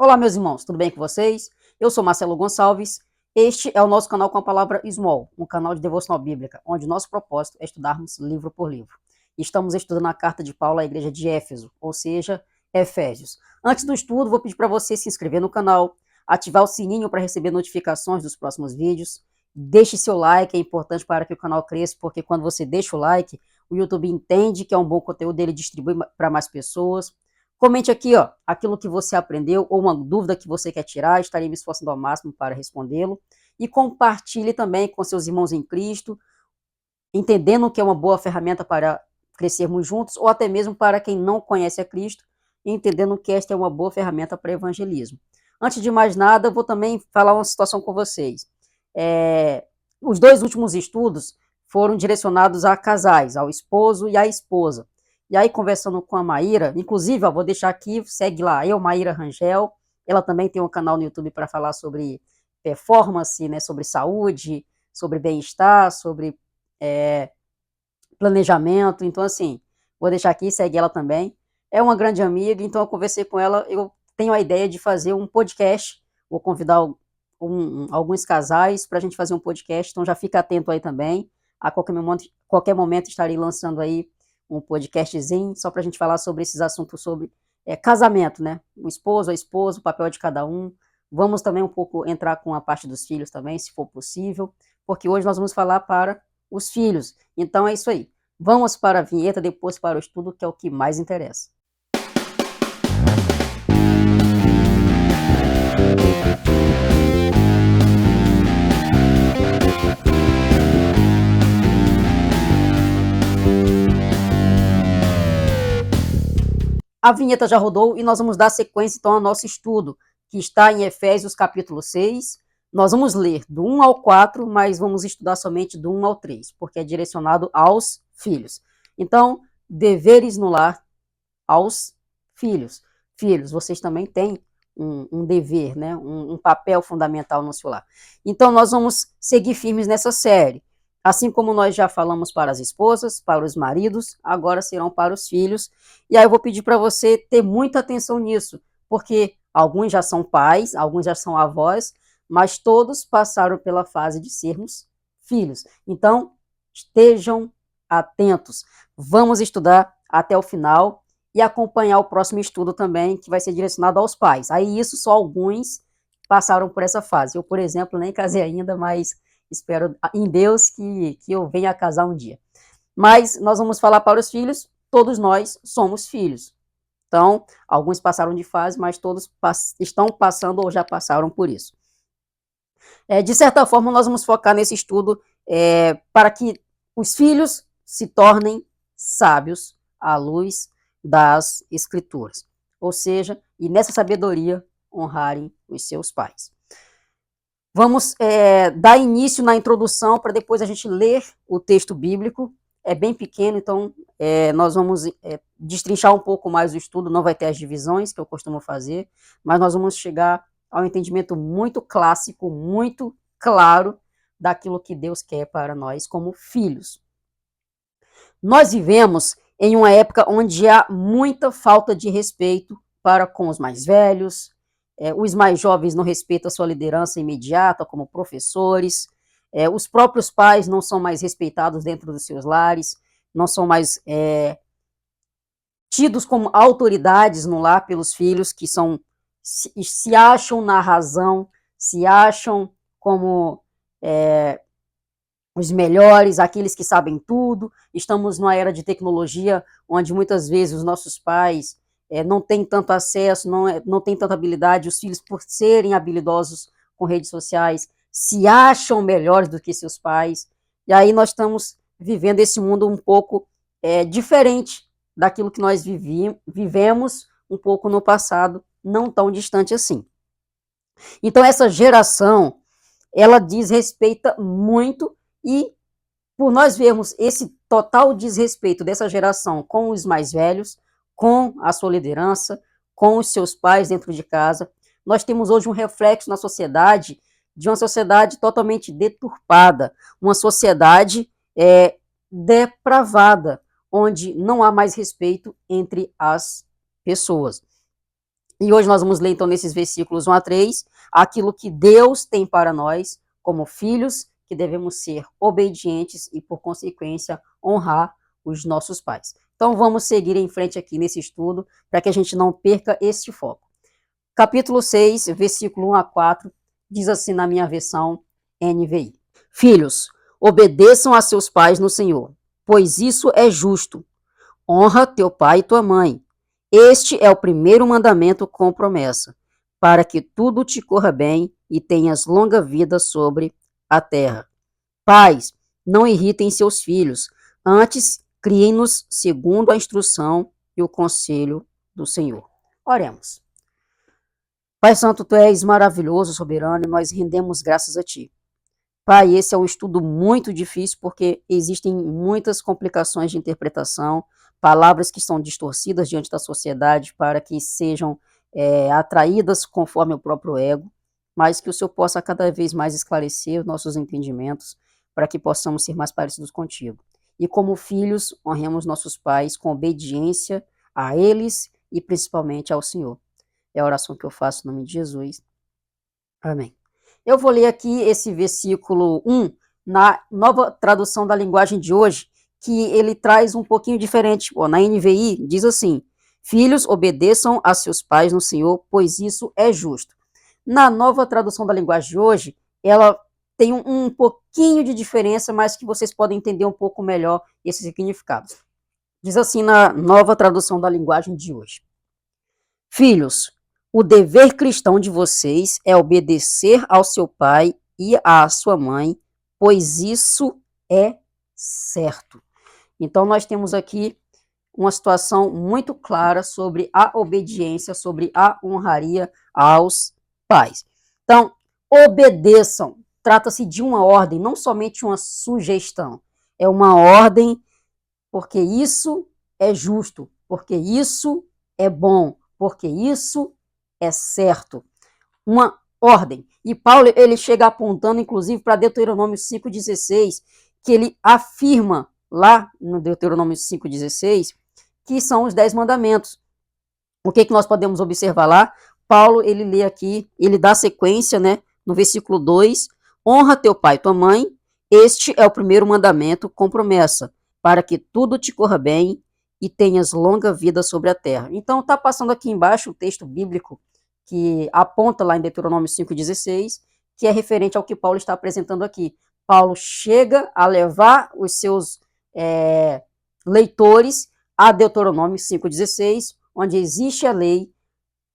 Olá, meus irmãos, tudo bem com vocês? Eu sou Marcelo Gonçalves. Este é o nosso canal com a palavra Small, um canal de devocional bíblica, onde o nosso propósito é estudarmos livro por livro. Estamos estudando a carta de Paulo à igreja de Éfeso, ou seja, Efésios. Antes do estudo, vou pedir para você se inscrever no canal, ativar o sininho para receber notificações dos próximos vídeos. Deixe seu like, é importante para que o canal cresça, porque quando você deixa o like, o YouTube entende que é um bom conteúdo, ele distribui para mais pessoas. Comente aqui, ó, aquilo que você aprendeu ou uma dúvida que você quer tirar, estarei me esforçando ao máximo para respondê-lo. E compartilhe também com seus irmãos em Cristo, entendendo que é uma boa ferramenta para crescermos juntos, ou até mesmo para quem não conhece a Cristo, entendendo que esta é uma boa ferramenta para evangelismo. Antes de mais nada, eu vou também falar uma situação com vocês. Os dois últimos estudos foram direcionados a casais, ao esposo e à esposa. E aí, conversando com a Maíra, inclusive, ó, vou deixar aqui, segue lá, Maíra Rangel, ela também tem um canal no YouTube para falar sobre performance, né, sobre saúde, sobre bem-estar, sobre planejamento. Então, assim, vou deixar aqui, segue ela também. É uma grande amiga, então eu conversei com ela, eu tenho a ideia de fazer um podcast, vou convidar alguns casais para a gente fazer um podcast, então já fica atento aí também. A qualquer momento estarei lançando aí um podcastzinho, só para a gente falar sobre esses assuntos sobre casamento, né? O esposo, a esposa, o papel de cada um. Vamos também um pouco entrar com a parte dos filhos também, se for possível, porque hoje nós vamos falar para os filhos. Então é isso aí. Vamos para a vinheta, depois para o estudo, que é o que mais interessa. A vinheta já rodou e nós vamos dar sequência então ao nosso estudo, que está em Efésios capítulo 6. Nós vamos ler do 1 ao 4, mas vamos estudar somente do 1 ao 3, porque é direcionado aos filhos. Então, deveres no lar aos filhos. Filhos, vocês também têm um dever, né? Um papel fundamental no seu lar. Então, nós vamos seguir firmes nessa série. Assim como nós já falamos para as esposas, para os maridos, agora serão para os filhos. E aí eu vou pedir para você ter muita atenção nisso, porque alguns já são pais, alguns já são avós, mas todos passaram pela fase de sermos filhos. Então, estejam atentos. Vamos estudar até o final e acompanhar o próximo estudo também, que vai ser direcionado aos pais. Aí isso só alguns passaram por essa fase. Eu, por exemplo, nem casei ainda, mas espero em Deus que eu venha a casar um dia. Mas nós vamos falar para os filhos, todos nós somos filhos. Então, alguns passaram de fase, mas todos estão passando ou já passaram por isso. De certa forma, nós vamos focar nesse estudo para que os filhos se tornem sábios à luz das Escrituras. Ou seja, e nessa sabedoria honrarem os seus pais. Vamos dar início na introdução para depois a gente ler o texto bíblico. É bem pequeno, então nós vamos destrinchar um pouco mais o estudo, não vai ter as divisões que eu costumo fazer, mas nós vamos chegar ao entendimento muito clássico, muito claro daquilo que Deus quer para nós como filhos. Nós vivemos em uma época onde há muita falta de respeito para com os mais velhos, os mais jovens não respeitam a sua liderança imediata como professores, os próprios pais não são mais respeitados dentro dos seus lares, não são mais tidos como autoridades no lar pelos filhos, que se acham na razão, se acham como os melhores, aqueles que sabem tudo. Estamos numa era de tecnologia onde muitas vezes os nossos pais não têm tanto acesso, não têm tanta habilidade, os filhos, por serem habilidosos com redes sociais, se acham melhores do que seus pais, e aí nós estamos vivendo esse mundo um pouco diferente daquilo que nós vivemos um pouco no passado, não tão distante assim. Então essa geração, ela desrespeita muito, e por nós vermos esse total desrespeito dessa geração com os mais velhos, com a sua liderança, com os seus pais dentro de casa, nós temos hoje um reflexo na sociedade, de uma sociedade totalmente deturpada, uma sociedade depravada, onde não há mais respeito entre as pessoas. E hoje nós vamos ler, então, nesses versículos 1 a 3, aquilo que Deus tem para nós, como filhos, que devemos ser obedientes e, por consequência, honrar os nossos pais. Então, vamos seguir em frente aqui nesse estudo, para que a gente não perca este foco. Capítulo 6, versículo 1 a 4, diz assim na minha versão NVI. Filhos, obedeçam a seus pais no Senhor, pois isso é justo. Honra teu pai e tua mãe. Este é o primeiro mandamento com promessa, para que tudo te corra bem e tenhas longa vida sobre a terra. Pais, não irritem seus filhos, antes criem-nos segundo a instrução e o conselho do Senhor. Oremos. Pai Santo, Tu és maravilhoso, soberano, e nós rendemos graças a Ti. Pai, esse é um estudo muito difícil porque existem muitas complicações de interpretação, palavras que são distorcidas diante da sociedade para que sejam atraídas conforme o próprio ego, mas que o Senhor possa cada vez mais esclarecer os nossos entendimentos para que possamos ser mais parecidos contigo. E como filhos, honremos nossos pais com obediência a eles e principalmente ao Senhor. É a oração que eu faço em nome de Jesus. Amém. Eu vou ler aqui esse versículo 1 na nova tradução da linguagem de hoje, que ele traz um pouquinho diferente. Na NVI diz assim: filhos, obedeçam a seus pais no Senhor, pois isso é justo. Na nova tradução da linguagem de hoje, ela tem um pouquinho de diferença, mas que vocês podem entender um pouco melhor esse significado. Diz assim na nova tradução da linguagem de hoje: filhos, o dever cristão de vocês é obedecer ao seu pai e à sua mãe, pois isso é certo. Então, nós temos aqui uma situação muito clara sobre a obediência, sobre a honraria aos pais. Então, obedeçam. Trata-se de uma ordem, não somente uma sugestão. É uma ordem porque isso é justo, porque isso é bom, porque isso é certo. Uma ordem. E Paulo, ele chega apontando, inclusive, para Deuteronômio 5,16, que ele afirma lá no Deuteronômio 5,16, que são os 10 mandamentos. O que nós podemos observar lá? Paulo, ele lê aqui, ele dá sequência, né, no versículo 2, honra teu pai e tua mãe, este é o primeiro mandamento com promessa, para que tudo te corra bem e tenhas longa vida sobre a terra. Então, está passando aqui embaixo o texto bíblico que aponta lá em Deuteronômio 5,16, que é referente ao que Paulo está apresentando aqui. Paulo chega a levar os seus leitores a Deuteronômio 5,16, onde existe a lei,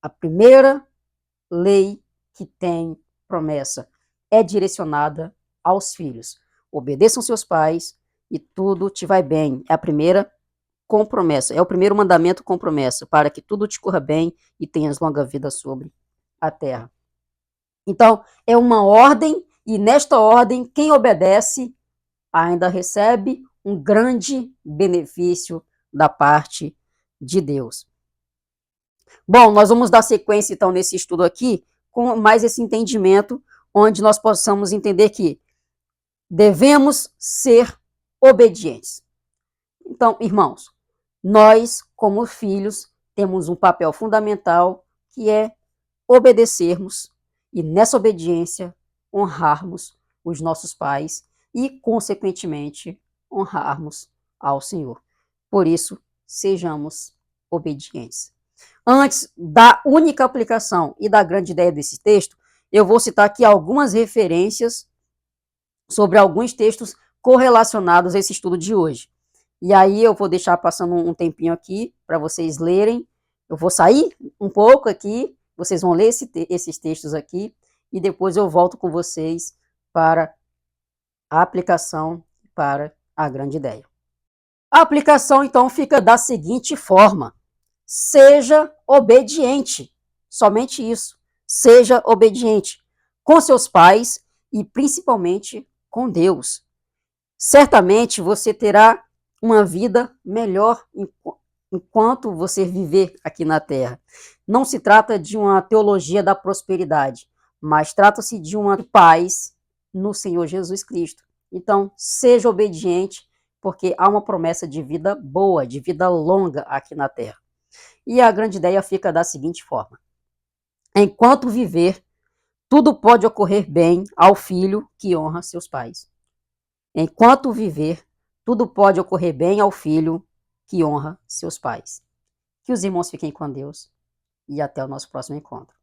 a primeira lei que tem promessa, é direcionada aos filhos. Obedeçam seus pais e tudo te vai bem. É a primeira com promessa, é o primeiro mandamento com promessa, para que tudo te corra bem e tenhas longa vida sobre a terra. Então, é uma ordem, e nesta ordem, quem obedece ainda recebe um grande benefício da parte de Deus. Bom, nós vamos dar sequência, então, nesse estudo aqui, com mais esse entendimento, onde nós possamos entender que devemos ser obedientes. Então, irmãos, nós, como filhos, temos um papel fundamental, que é obedecermos e, nessa obediência, honrarmos os nossos pais e, consequentemente, honrarmos ao Senhor. Por isso, sejamos obedientes. Antes da única aplicação e da grande ideia desse texto, eu vou citar aqui algumas referências sobre alguns textos correlacionados a esse estudo de hoje. E aí eu vou deixar passando um tempinho aqui para vocês lerem. Eu vou sair um pouco aqui, vocês vão ler esses textos aqui, e depois eu volto com vocês para a aplicação, para a grande ideia. A aplicação, então, fica da seguinte forma: seja obediente, somente isso. Seja obediente com seus pais e principalmente com Deus. Certamente você terá uma vida melhor enquanto você viver aqui na Terra. Não se trata de uma teologia da prosperidade, mas trata-se de uma paz no Senhor Jesus Cristo. Então, seja obediente, porque há uma promessa de vida boa, de vida longa aqui na Terra. E a grande ideia fica da seguinte forma: Enquanto viver, tudo pode ocorrer bem ao filho que honra seus pais. Enquanto viver, tudo pode ocorrer bem ao filho que honra seus pais. Que os irmãos fiquem com Deus e até o nosso próximo encontro.